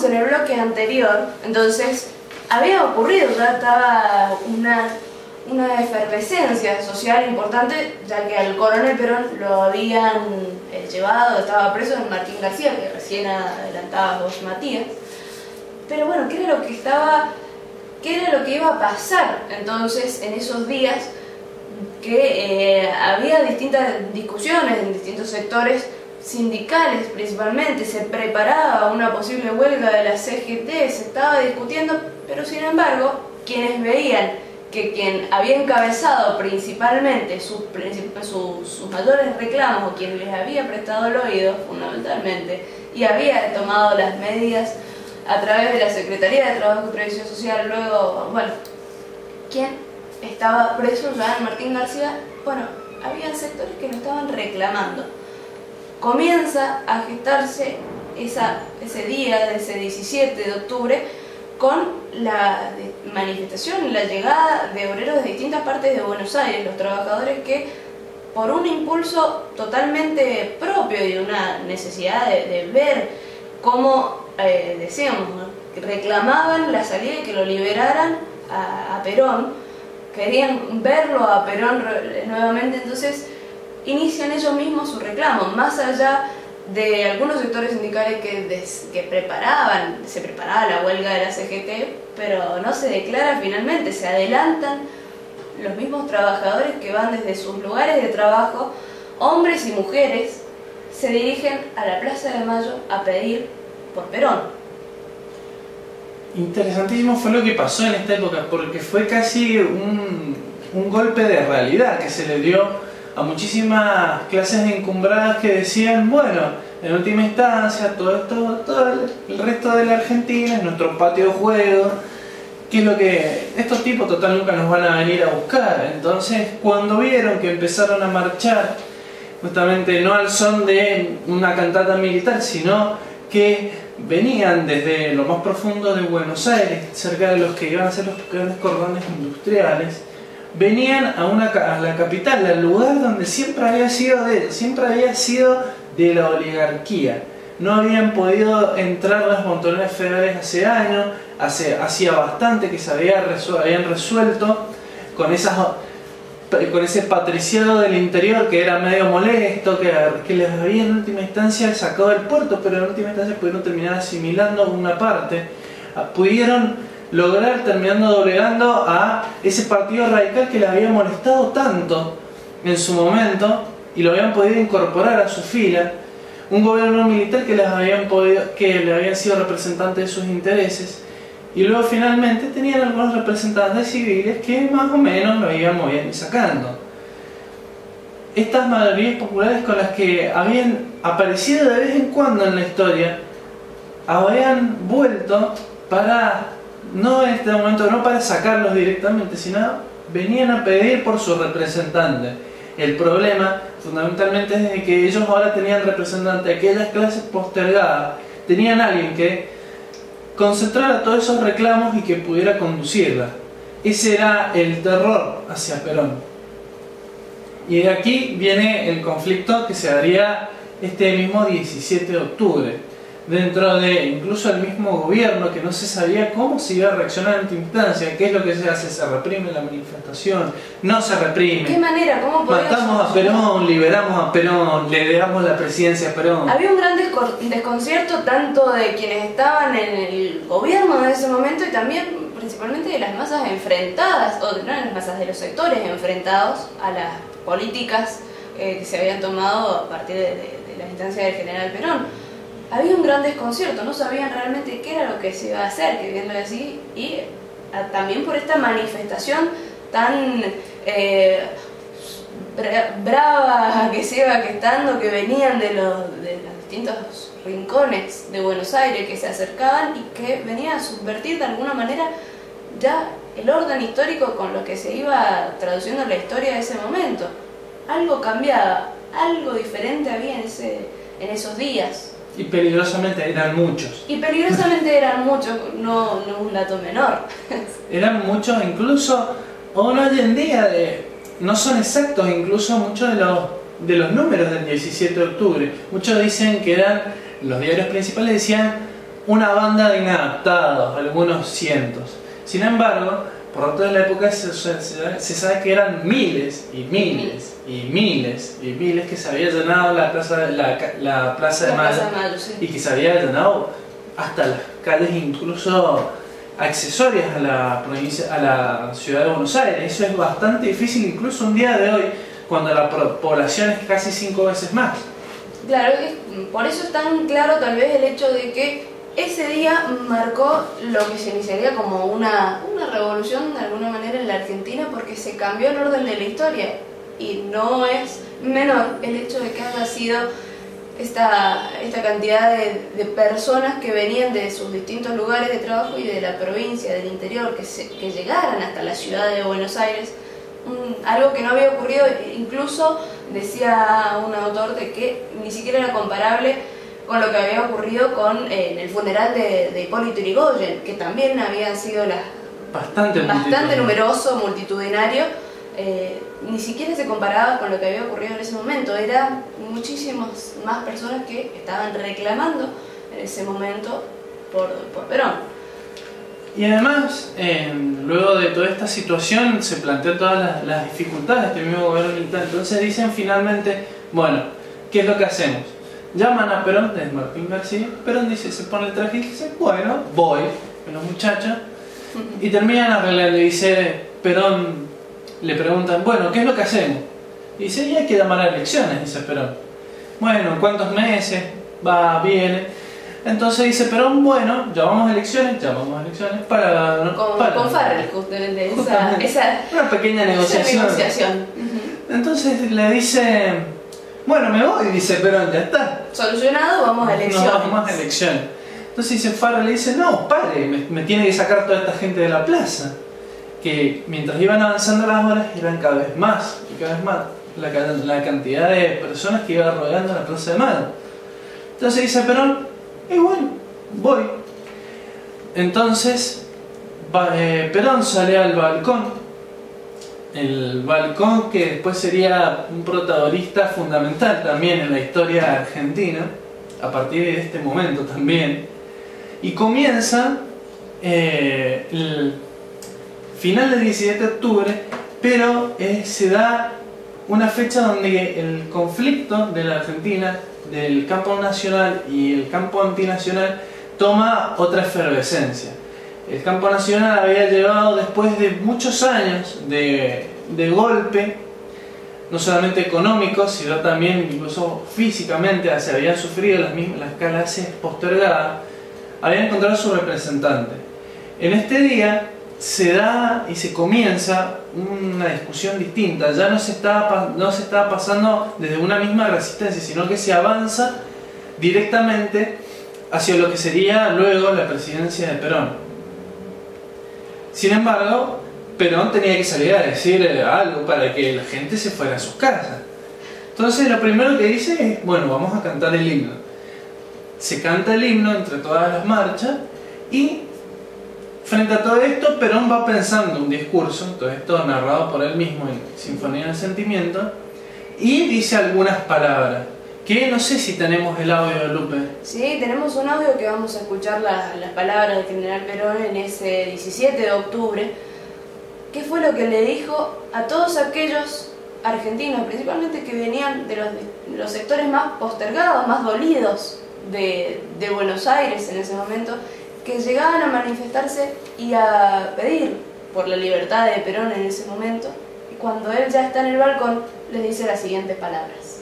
decíamos en el bloque anterior, entonces había ocurrido, ya estaba una efervescencia social importante, ya que al coronel Perón lo habían llevado, estaba preso en Martín García, que recién adelantaba vos, Matías. Pero bueno, ¿qué era lo que iba a pasar entonces en esos días? Que había distintas discusiones en distintos sectores sindicales principalmente, se preparaba una posible huelga de la CGT, se estaba discutiendo, pero sin embargo, quienes veían que quien había encabezado principalmente sus mayores reclamos, o quien les había prestado el oído fundamentalmente, y había tomado las medidas a través de la Secretaría de Trabajo y Previsión Social, luego, bueno, quien estaba preso ya en Martín García, bueno, había sectores que lo estaban reclamando. Comienza a gestarse ese día, de ese 17 de octubre, con la manifestación, la llegada de obreros de distintas partes de Buenos Aires, los trabajadores que, por un impulso totalmente propio y una necesidad de ver cómo, decíamos, ¿no?, reclamaban la salida y que lo liberaran a Perón, querían verlo a Perón nuevamente, entonces inician ellos mismos su reclamo, más allá de algunos sectores sindicales que se preparaba la huelga de la CGT, pero no se declara finalmente, se adelantan los mismos trabajadores que van desde sus lugares de trabajo, hombres y mujeres, se dirigen a la Plaza de Mayo a pedir por Perón. Interesantísimo fue lo que pasó en esta época, porque fue casi un golpe de realidad que se le dio a muchísimas clases encumbradas que decían, bueno, en última instancia, todo el resto de la Argentina es nuestro patio de juego, que es lo que estos tipos total nunca nos van a venir a buscar. Entonces, cuando vieron que empezaron a marchar, justamente no al son de una cantata militar, sino que venían desde lo más profundo de Buenos Aires, cerca de los que iban a ser los grandes cordones industriales, venían a la capital, al lugar donde siempre había sido de la oligarquía. No habían podido entrar las montoneras federales hace años, hacía bastante que se habían resuelto con ese patriciado del interior que era medio molesto, que les había en última instancia sacado del puerto, pero en última instancia pudieron terminar asimilando una parte, pudieron lograr terminando doblegando a ese partido radical que le había molestado tanto en su momento y lo habían podido incorporar a su fila, un gobierno militar que le habían sido representante de sus intereses, y luego finalmente tenían algunos representantes civiles que más o menos lo iban moviendo y sacando. Estas mayorías populares con las que habían aparecido de vez en cuando en la historia habían vuelto para, no en este momento, no para sacarlos directamente, sino venían a pedir por su representante. El problema fundamentalmente es de que ellos ahora tenían representante de aquellas clases postergadas, tenían alguien que concentrara todos esos reclamos y que pudiera conducirla. Ese era el terror hacia Perón. Y de aquí viene el conflicto que se daría este mismo 17 de octubre. Dentro de incluso el mismo gobierno, que no se sabía cómo se iba a reaccionar en esta instancia. ¿Qué es lo que se hace? ¿Se reprime la manifestación? ¿No se reprime? ¿De qué manera? ¿Cómo podemos? Matamos a Perón, liberamos a Perón, le damos la presidencia a Perón. Había un gran desconcierto tanto de quienes estaban en el gobierno en ese momento y también principalmente de las masas enfrentadas, o no de las masas, de los sectores enfrentados a las políticas que se habían tomado a partir de la instancia del general Perón. Había un gran desconcierto, no sabían realmente qué era lo que se iba a hacer, que bien lo decía, y también por esta manifestación tan brava que se iba gestando, que venían de los distintos rincones de Buenos Aires, que se acercaban y que venían a subvertir de alguna manera ya el orden histórico con lo que se iba traduciendo la historia de ese momento. Algo cambiaba, algo diferente había en esos días. Y peligrosamente eran muchos. Y peligrosamente eran muchos, no un dato menor. Eran muchos, incluso aún hoy en día no son exactos incluso muchos de los números del 17 de octubre. Muchos dicen que eran, los diarios principales decían una banda de inadaptados, algunos cientos. Sin embargo, por toda la época se sabe que eran miles y miles y miles y miles que se había llenado la plaza de Mayo, sí. y que se había llenado hasta las calles incluso accesorias a la provincia, a la ciudad de Buenos Aires. Eso es bastante difícil incluso un día de hoy, cuando la población es casi 5 veces más. Claro, por eso es tan claro tal vez el hecho de que ese día marcó lo que se iniciaría como una revolución de alguna manera en la Argentina, porque se cambió el orden de la historia, y no es menor el hecho de que haya sido esta cantidad de personas que venían de sus distintos lugares de trabajo y de la provincia, del interior, que llegaran hasta la ciudad de Buenos Aires, algo que no había ocurrido. Incluso decía un autor de que ni siquiera era comparable con lo que había ocurrido con el funeral de Hipólito Yrigoyen, que también había sido bastante numeroso, multitudinario. Ni siquiera se comparaba con lo que había ocurrido en ese momento. Eran muchísimas más personas que estaban reclamando en ese momento por Perón. Y además, luego de toda esta situación, se planteó todas las dificultades del mismo gobierno militar. Entonces dicen finalmente, bueno, ¿qué es lo que hacemos? Llaman a Perón, es Martín García. Perón dice, se pone el traje y dice, bueno, voy con los muchachos. Y terminan arreglando y dice, Perón, le preguntan, bueno, ¿qué es lo que hacemos? Y dice, y hay que llamar a elecciones, dice Perón. Bueno, ¿cuántos meses? Va, viene. Entonces dice Perón, bueno, llamamos a elecciones para... Con Farrell, justamente, una pequeña negociación. Entonces le dice, bueno, me voy, dice Perón, ya está. Solucionado, vamos a elecciones. No, vamos a elecciones. Entonces dice Farrell, le dice, no, pare, me tiene que sacar toda esta gente de la plaza. Que mientras iban avanzando las horas, eran cada vez más y cada vez más la cantidad de personas que iban rodeando la plaza de Mayo. Entonces dice Perón, y bueno, voy. Entonces Perón sale al balcón, el balcón que después sería un protagonista fundamental también en la historia argentina, a partir de este momento también, y comienza el final del 17 de octubre, pero se da una fecha donde el conflicto de la Argentina, del campo nacional y el campo antinacional, toma otra efervescencia. El campo nacional había llevado, después de muchos años de golpe, no solamente económico, sino también incluso físicamente, se habían sufrido las clases postergadas, habían encontrado su representante. En este día se da y se comienza una discusión distinta. Ya no se está pasando desde una misma resistencia, sino que se avanza directamente hacia lo que sería luego la presidencia de Perón. Sin embargo, Perón tenía que salir a decir algo para que la gente se fuera a sus casas. Entonces lo primero que dice es, bueno, vamos a cantar el himno. Se canta el himno entre todas las marchas, y frente a todo esto, Perón va pensando un discurso, todo esto narrado por él mismo en Sinfonía del Sentimiento, y dice algunas palabras, que no sé si tenemos el audio, Lupe. Sí, tenemos un audio que vamos a escuchar las palabras del general Perón en ese 17 de octubre. ¿Qué fue lo que le dijo a todos aquellos argentinos, principalmente que venían de los sectores más postergados, más dolidos de Buenos Aires en ese momento, que llegaban a manifestarse y a pedir por la libertad de Perón en ese momento? Y cuando él ya está en el balcón, les dice las siguientes palabras.